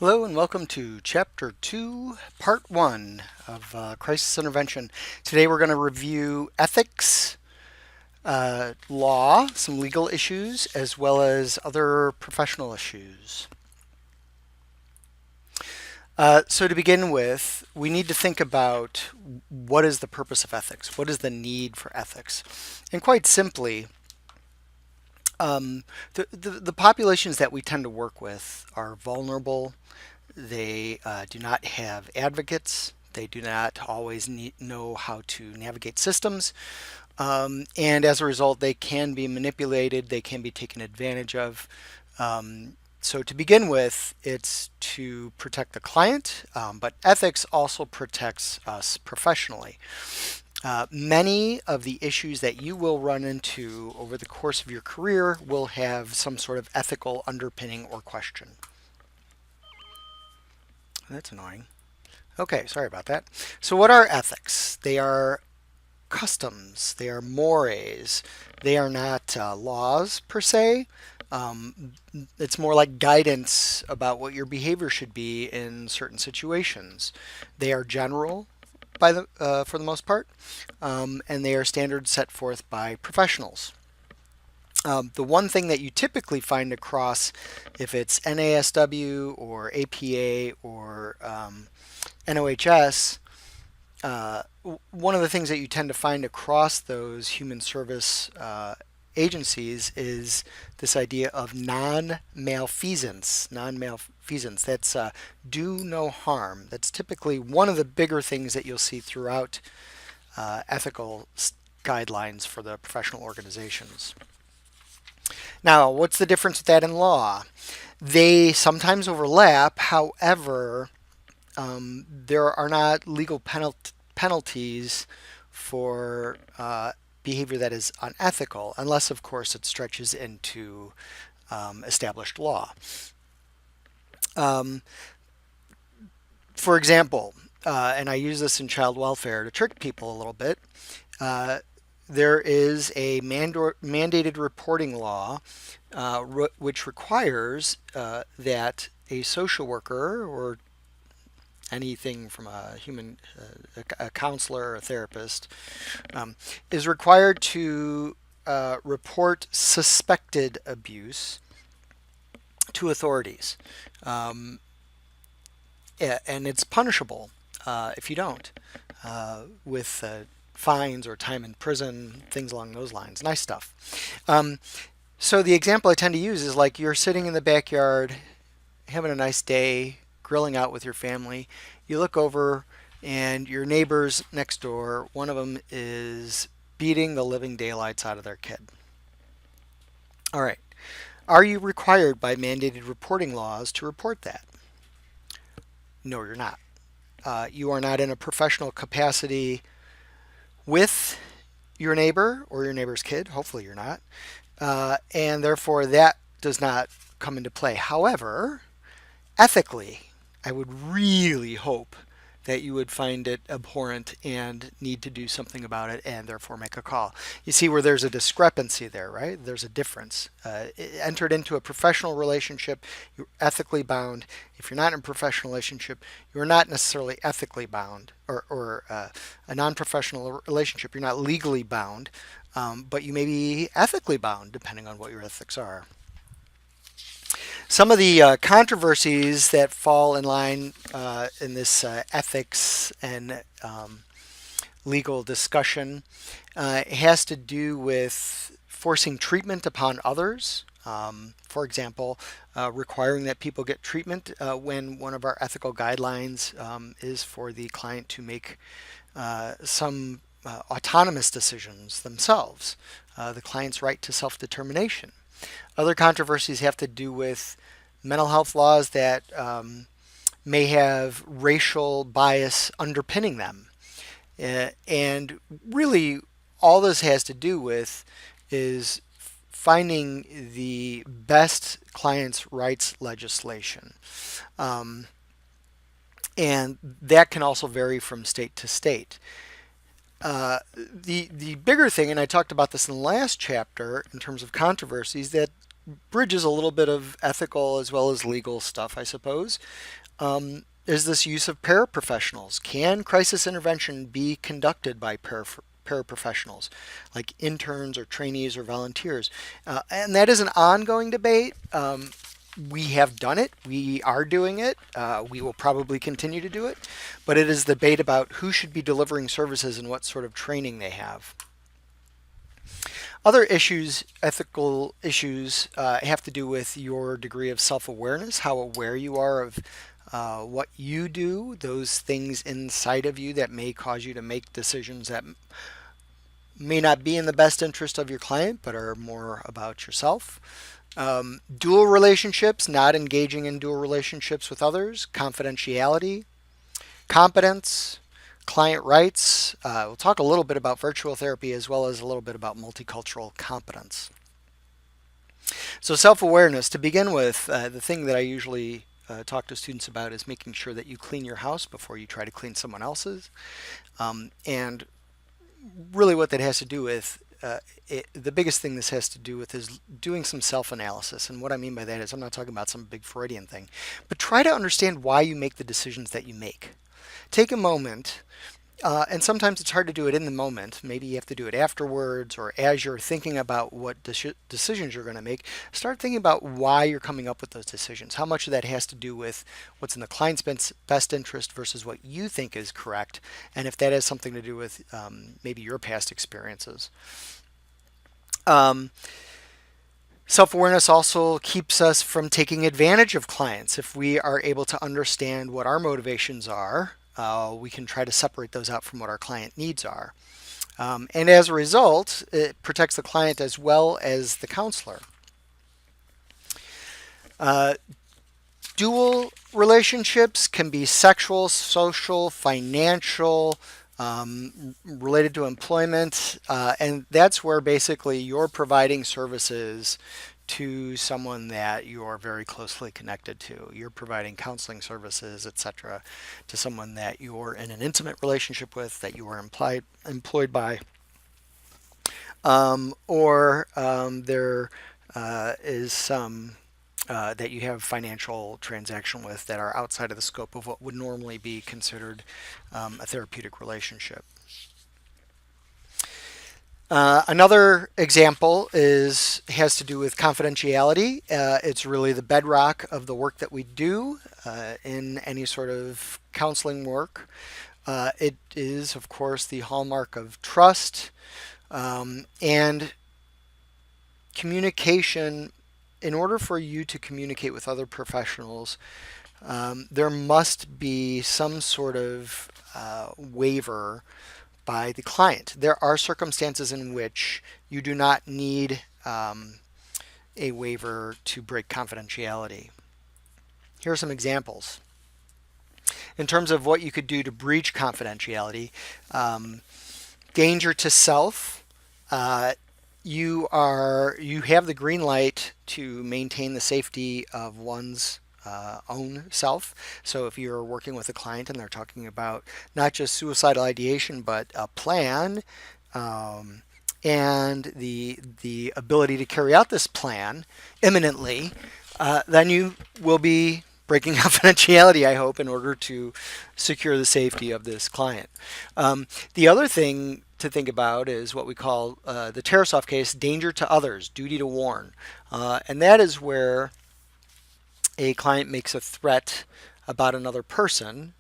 Hello and welcome to Chapter 2, Part 1 of Crisis Intervention. Today we're going to review ethics, law, some legal issues, as well as other professional issues. So to begin with, we need to think about what is the purpose of ethics? What is the need for ethics? And quite simply, the populations that we tend to work with are vulnerable. They do not have advocates. They do not always know how to navigate systems. And as a result, they can be manipulated. They can be taken advantage of. So to begin with, it's to protect the client, but ethics also protects us professionally. Many of the issues that you will run into over the course of your career will have some sort of ethical underpinning or question. That's annoying. Okay, sorry about that. So, what are ethics? They are customs, they are mores, they are not laws per se. It's more like guidance about what your behavior should be in certain situations. They are general for the most part, and they are standards set forth by professionals. The one thing that you typically find across, if it's NASW or APA or NOHS, one of the things that you tend to find across those human service agencies is this idea of non-malfeasance. Non-malfeasance. That's do no harm. That's typically one of the bigger things that you'll see throughout ethical guidelines for the professional organizations. Now, what's the difference with that in law? They sometimes overlap. However, there are not legal penalties for behavior that is unethical, unless, of course, it stretches into established law. For example, and I use this in child welfare to trick people a little bit, there is a mandated reporting law which requires that a social worker or anything from a human, a counselor or a therapist, is required to report suspected abuse to authorities. And it's punishable if you don't, with fines or time in prison, things along those lines. Nice stuff. So the example I tend to use is like you're sitting in the backyard, having a nice day, grilling out with your family. You look over, and your neighbors next door, one of them is beating the living daylights out of their kid. All right. Are you required by mandated reporting laws to report that? No, you're not. You are not in a professional capacity with your neighbor or your neighbor's kid. Hopefully, you're not. And therefore, that does not come into play. However, ethically, I would really hope that you would find it abhorrent and need to do something about it and therefore make a call. You see where there's a discrepancy there, right? There's a difference. Entered into a professional relationship, you're ethically bound. If you're not in a professional relationship, you're not necessarily ethically bound, or a non-professional relationship, you're not legally bound, but you may be ethically bound depending on what your ethics are. Some of the controversies that fall in line in this ethics and legal discussion has to do with forcing treatment upon others. For example, requiring that people get treatment when one of our ethical guidelines is for the client to make some autonomous decisions themselves, the client's right to self-determination. Other controversies have to do with mental health laws that may have racial bias underpinning them. And really, all this has to do with is finding the best client's rights legislation. And that can also vary from state to state. The bigger thing, and I talked about this in the last chapter in terms of controversies, that bridges a little bit of ethical as well as legal stuff, I suppose, is this use of paraprofessionals. Can crisis intervention be conducted by paraprofessionals, like interns or trainees or volunteers? And that is an ongoing debate. We have done it. We are doing it. We will probably continue to do it. But it is the debate about who should be delivering services and what sort of training they have. Other issues, ethical issues, have to do with your degree of self awareness, how aware you are of what you do, those things inside of you that may cause you to make decisions that may not be in the best interest of your client, but are more about yourself. Dual relationships, not engaging in dual relationships with others, confidentiality, competence, client rights. We'll talk a little bit about virtual therapy as well as a little bit about multicultural competence. So, self awareness, to begin with, the thing that I usually talk to students about is making sure that you clean your house before you try to clean someone else's. And really, what that has to do with the biggest thing this has to do with is doing some self analysis. And what I mean by that is, I'm not talking about some big Freudian thing, but try to understand why you make the decisions that you make. Take a moment, and sometimes it's hard to do it in the moment. Maybe you have to do it afterwards or as you're thinking about what decisions you're going to make. Start thinking about why you're coming up with those decisions. How much of that has to do with what's in the client's best interest versus what you think is correct, and if that has something to do with maybe your past experiences. Um, Self awareness also keeps us from taking advantage of clients. If we are able to understand what our motivations are, we can try to separate those out from what our client needs are. And as a result, it protects the client as well as the counselor. Uh, Dual relationships can be sexual, social, financial, related to employment, and that's where basically you're providing services to someone that you're very closely connected to. You're providing counseling services, etc., to someone that you're in an intimate relationship with, that you are employed by, or there is some that you have financial transaction with that are outside of the scope of what would normally be considered a therapeutic relationship. Another example has to do with confidentiality. It's really the bedrock of the work that we do in any sort of counseling work. It is, of course, the hallmark of trust and communication. In order for you to communicate with other professionals, there must be some sort of waiver by the client. There are circumstances in which you do not need a waiver to break confidentiality. Here are some examples. In terms of what you could do to breach confidentiality, danger to self. You have the green light to maintain the safety of one's own self. So if you're working with a client and they're talking about not just suicidal ideation, but a plan, and the ability to carry out this plan imminently, then you will be breaking confidentiality, I hope, in order to secure the safety of this client. The other thing to think about is what we call the Tarasoff case, danger to others, duty to warn. And that is where a client makes a threat about another person,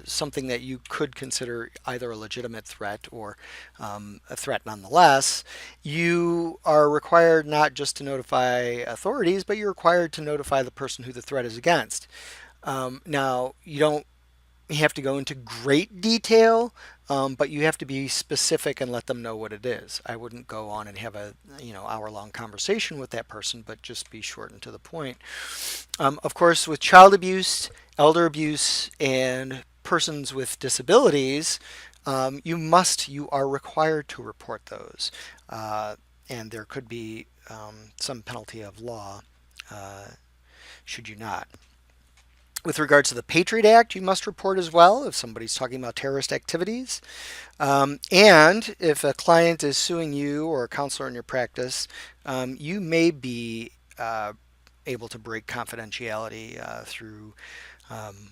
something that you could consider either a legitimate threat or a threat nonetheless. You are required not just to notify authorities, but you're required to notify the person who the threat is against. Now, you don't have to go into great detail, but you have to be specific and let them know what it is. I wouldn't go on and have a hour-long conversation with that person, but just be short and to the point. Of course, with child abuse, elder abuse, and persons with disabilities, you are required to report those, and there could be some penalty of law should you not. With regards to the Patriot Act, you must report as well if somebody's talking about terrorist activities. And if a client is suing you or a counselor in your practice, you may be able to break confidentiality through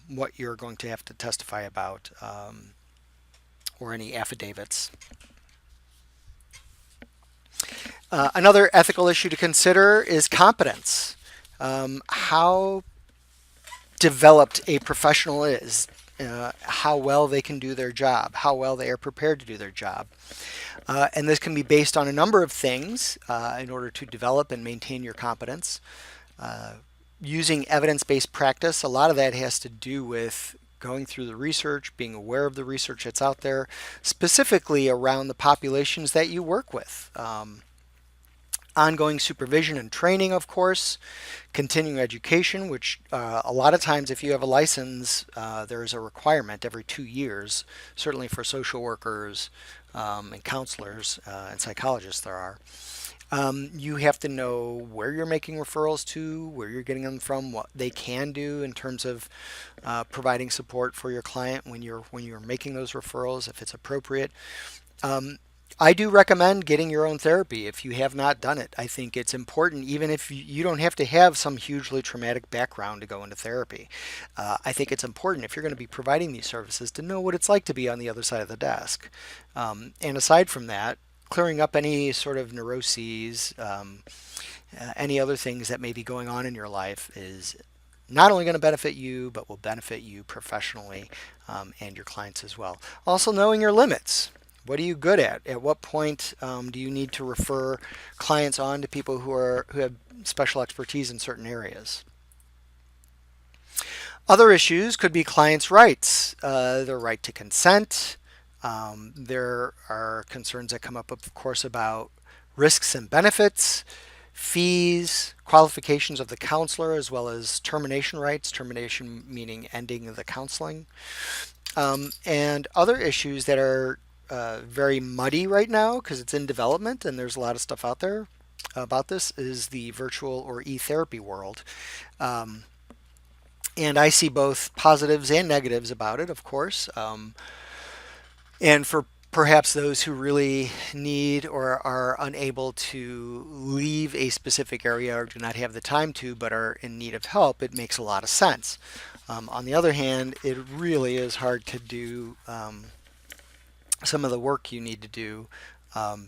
what you're going to have to testify about or any affidavits. Another ethical issue to consider is competence. How developed a professional is, how well they can do their job, how well they are prepared to do their job. And this can be based on a number of things in order to develop and maintain your competence. Using evidence-based practice, a lot of that has to do with going through the research, being aware of the research that's out there, specifically around the populations that you work with. Ongoing supervision and training, of course, continuing education, which a lot of times if you have a license, there is a requirement every 2 years, certainly for social workers and counselors and psychologists there are. You have to know where you're making referrals to, where you're getting them from, what they can do in terms of providing support for your client when you're making those referrals, if it's appropriate. I do recommend getting your own therapy if you have not done it. I think it's important, even if you don't have to have some hugely traumatic background to go into therapy. I think it's important if you're going to be providing these services to know what it's like to be on the other side of the desk. And aside from that, clearing up any sort of neuroses, any other things that may be going on in your life is not only going to benefit you, but will benefit you professionally and your clients as well. Also, knowing your limits. What are you good at? At what point do you need to refer clients on to people who have special expertise in certain areas? Other issues could be clients' rights, their right to consent. There are concerns that come up, of course, about risks and benefits, fees, qualifications of the counselor, as well as termination rights, termination meaning ending the counseling, and other issues that are very muddy right now because it's in development and there's a lot of stuff out there about this is the virtual or e-therapy world. And I see both positives and negatives about it, of course. And for perhaps those who really need or are unable to leave a specific area or do not have the time to but are in need of help, it makes a lot of sense. On the other hand, it really is hard to do some of the work you need to do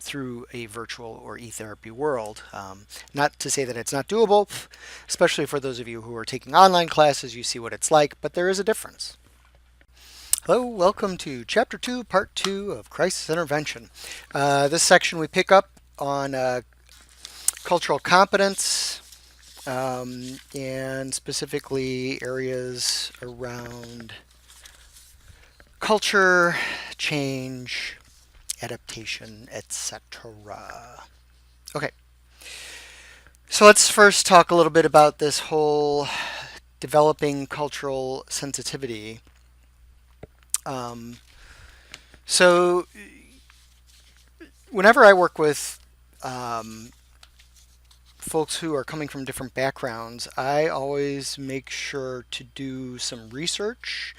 through a virtual or e-therapy world. Not to say that it's not doable, especially for those of you who are taking online classes, you see what it's like, but there is a difference. Hello, welcome to Chapter 2, Part 2 of Crisis Intervention. This section we pick up on cultural competence and specifically areas around culture, change, adaptation, etc. Okay, so let's first talk a little bit about this whole developing cultural sensitivity. So whenever I work with folks who are coming from different backgrounds, I always make sure to do some research.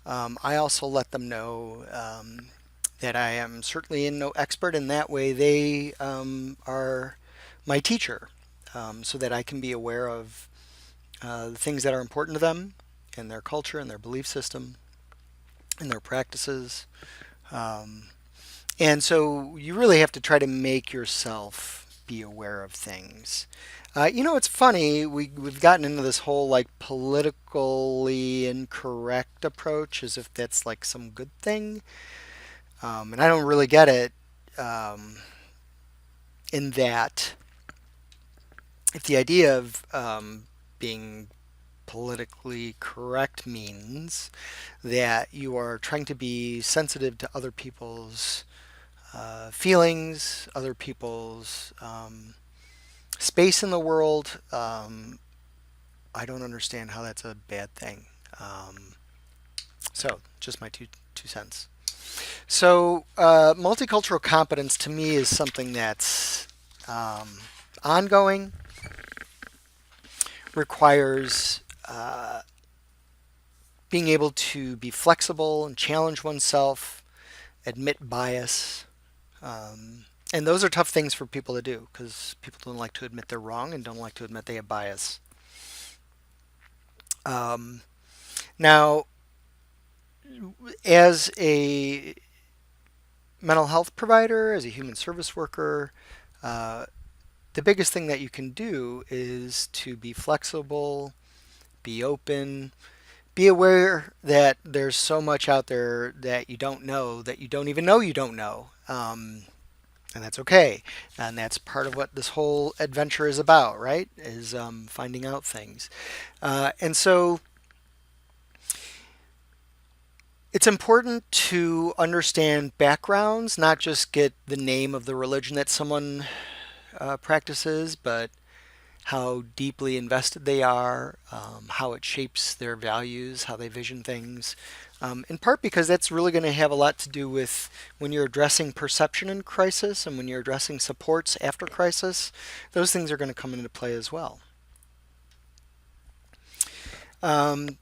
I also let them know that I am certainly no expert, and that way they are my teacher, so that I can be aware of the things that are important to them and their culture and their belief system and their practices. And so you really have to try to make yourself be aware of things. It's funny, we've gotten into this whole like politically incorrect approach as if that's like some good thing. And I don't really get it in that if the idea of being politically correct means that you are trying to be sensitive to other people's feelings, other people's space in the world, I don't understand how that's a bad thing. So, just my two cents. So, multicultural competence to me is something that's ongoing, requires being able to be flexible and challenge oneself, admit bias. And those are tough things for people to do because people don't like to admit they're wrong and don't like to admit they have bias. Um, Now, as a mental health provider, as a human service worker, uh, the biggest thing that you can do is to be flexible, be open, be aware that there's so much out there that you don't know, that you don't even know you don't know. And that's okay. And that's part of what this whole adventure is about, right? Is finding out things. And so it's important to understand backgrounds, not just get the name of the religion that someone practices, but how deeply invested they are, how it shapes their values, how they vision things. In part because that's really going to have a lot to do with when you're addressing perception in crisis and when you're addressing supports after crisis, those things are going to come into play as well. Um,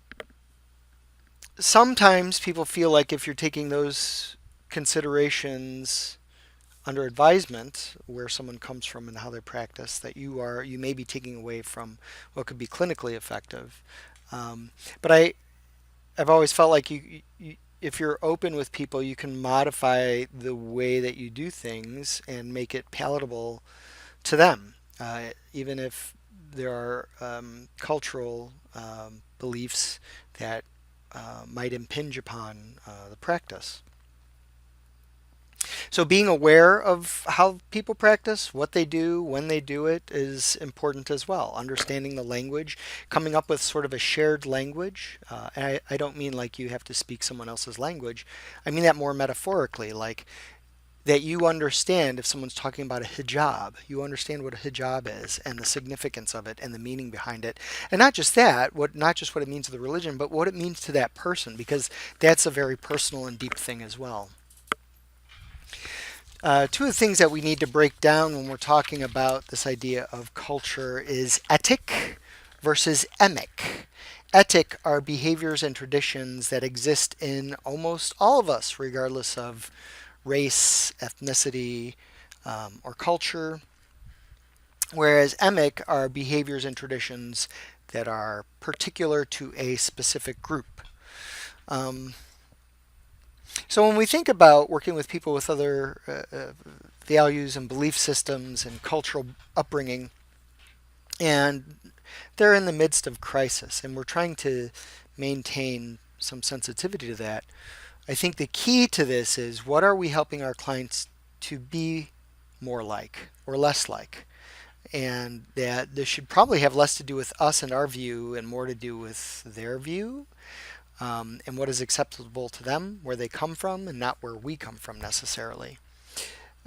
Sometimes people feel like if you're taking those considerations under advisement, where someone comes from and how they practice, that you may be taking away from what could be clinically effective. But I've always felt like if you're open with people, you can modify the way that you do things and make it palatable to them, even if there are cultural beliefs that might impinge upon the practice. So being aware of how people practice, what they do, when they do it is important as well. Understanding the language, coming up with sort of a shared language. And I don't mean like you have to speak someone else's language. I mean that more metaphorically, like that you understand if someone's talking about a hijab, you understand what a hijab is and the significance of it and the meaning behind it. And not just that, not just what it means to the religion, but what it means to that person, because that's a very personal and deep thing as well. Two of the things that we need to break down when we're talking about this idea of culture is etic versus emic. Etic are behaviors and traditions that exist in almost all of us, regardless of race, ethnicity, or culture, whereas emic are behaviors and traditions that are particular to a specific group. Um, so when we think about working with people with other values and belief systems and cultural upbringing, and they're in the midst of crisis, and we're trying to maintain some sensitivity to that, I think the key to this is what are we helping our clients to be more like or less like? And that this should probably have less to do with us and our view and more to do with their view, and what is acceptable to them, where they come from, and not where we come from necessarily.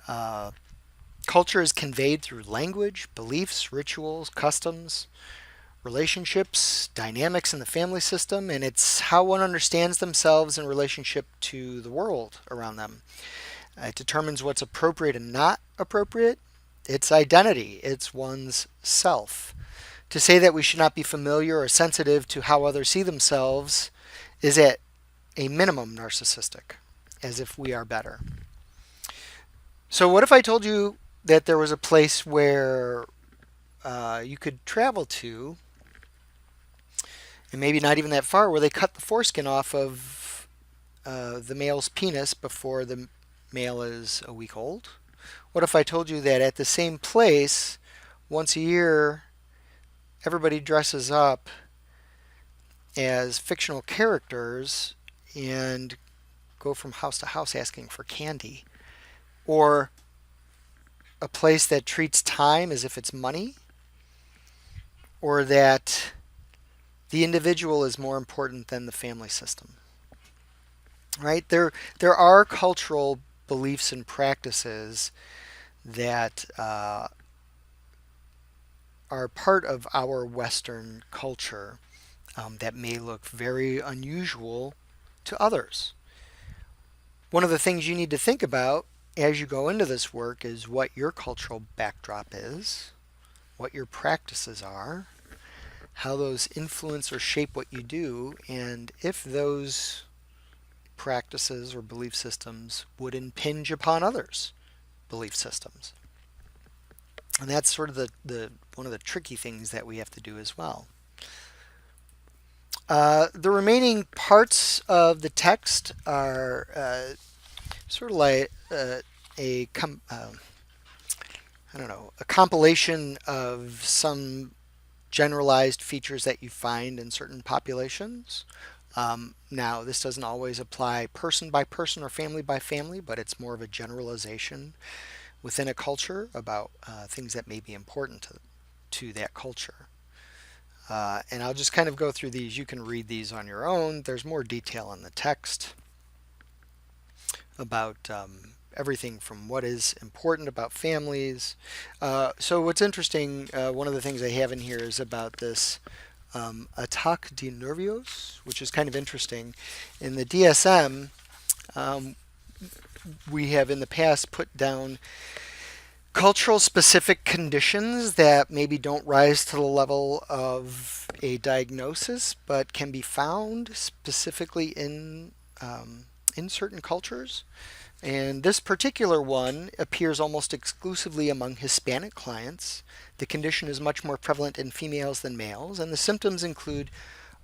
Uh, Culture is conveyed through language, beliefs, rituals, customs, relationships, dynamics in the family system, and it's how one understands themselves in relationship to the world around them. It determines what's appropriate and not appropriate. It's identity, it's one's self. To say that we should not be familiar or sensitive to how others see themselves is at a minimum narcissistic, as if we are better. So, what if I told you that there was a place where you could travel to, and maybe not even that far, where they cut the foreskin off of the male's penis before the male is a week old? What if I told you that at the same place, once a year, everybody dresses up as fictional characters and go from house to house asking for candy? Or a place that treats time as if it's money? Or that the individual is more important than the family system? Right? There are cultural beliefs and practices that are part of our Western culture that may look very unusual to others. One of the things you need to think about as you go into this work is what your cultural backdrop is, what your practices are, how those influence or shape what you do, and if those practices or belief systems would impinge upon others' belief systems. And that's sort of the one of the tricky things that we have to do as well. The remaining parts of the text are sort of like I don't know, a compilation of some generalized features that you find in certain populations. Now, this doesn't always apply person by person or family by family, but it's more of a generalization within a culture about things that may be important to that culture. And I'll just kind of go through these. You can read these on your own. There's more detail in the text about everything from what is important about families. So what's interesting, one of the things I have in here is about this Ataque de Nervios, which is kind of interesting. In the DSM, we have in the past put down cultural specific conditions that maybe don't rise to the level of a diagnosis, but can be found specifically in certain cultures. And this particular one appears almost exclusively among Hispanic clients. The condition is much more prevalent in females than males, and the symptoms include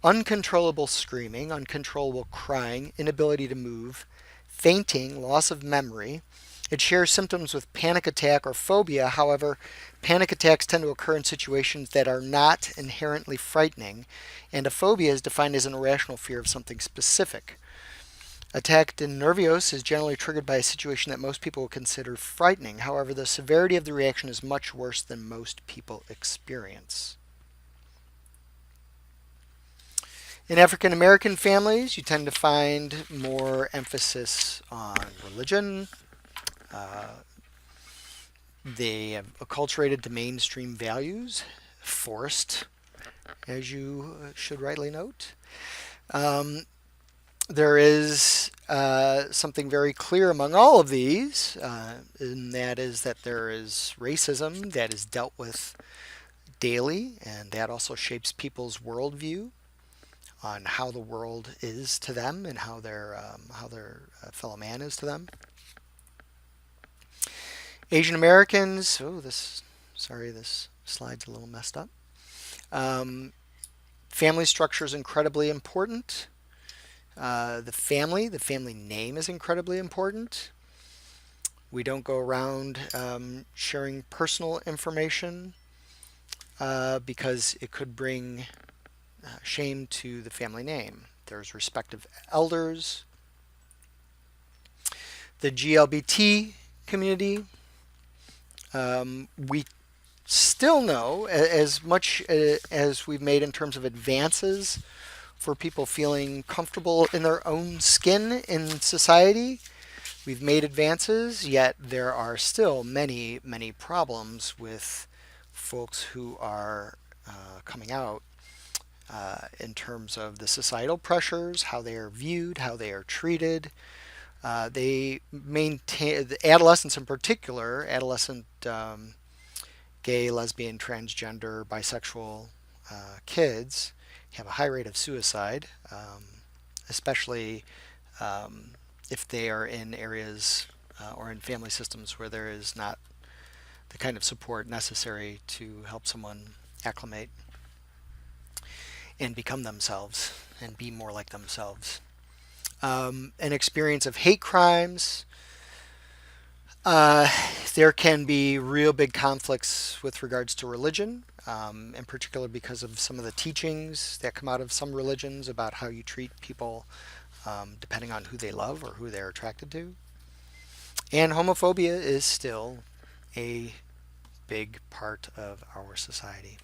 uncontrollable screaming, uncontrollable crying, inability to move, fainting, loss of memory. It shares symptoms with panic attack or phobia. However, panic attacks tend to occur in situations that are not inherently frightening, and a phobia is defined as an irrational fear of something specific. Ataque de nervios is generally triggered by a situation that most people would consider frightening. However, the severity of the reaction is much worse than most people experience. In African American families, you tend to find more emphasis on religion. They have acculturated to mainstream values, forced, as you should rightly note. There is something very clear among all of these, and that is that there is racism that is dealt with daily, and that also shapes people's worldview on how the world is to them and how their fellow man is to them. Asian Americans. This slide's a little messed up. Family structure is incredibly important. The family name is incredibly important. We don't go around sharing personal information because it could bring shame to the family name. There's respective elders. The GLBT community, we still know, as much as we've made in terms of advances for people feeling comfortable in their own skin in society, we've made advances, yet there are still many, many problems with folks who are coming out in terms of the societal pressures, how they are viewed, how they are treated. They maintain, the adolescents in particular, adolescent gay, lesbian, transgender, bisexual kids have a high rate of suicide, especially if they are in areas or in family systems where there is not the kind of support necessary to help someone acclimate and become themselves and be more like themselves. An experience of hate crimes. There can be real big conflicts with regards to religion, in particular because of some of the teachings that come out of some religions about how you treat people depending on who they love or who they're attracted to. And homophobia is still a big part of our society.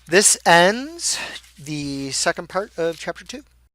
This ends the second part of Chapter 2.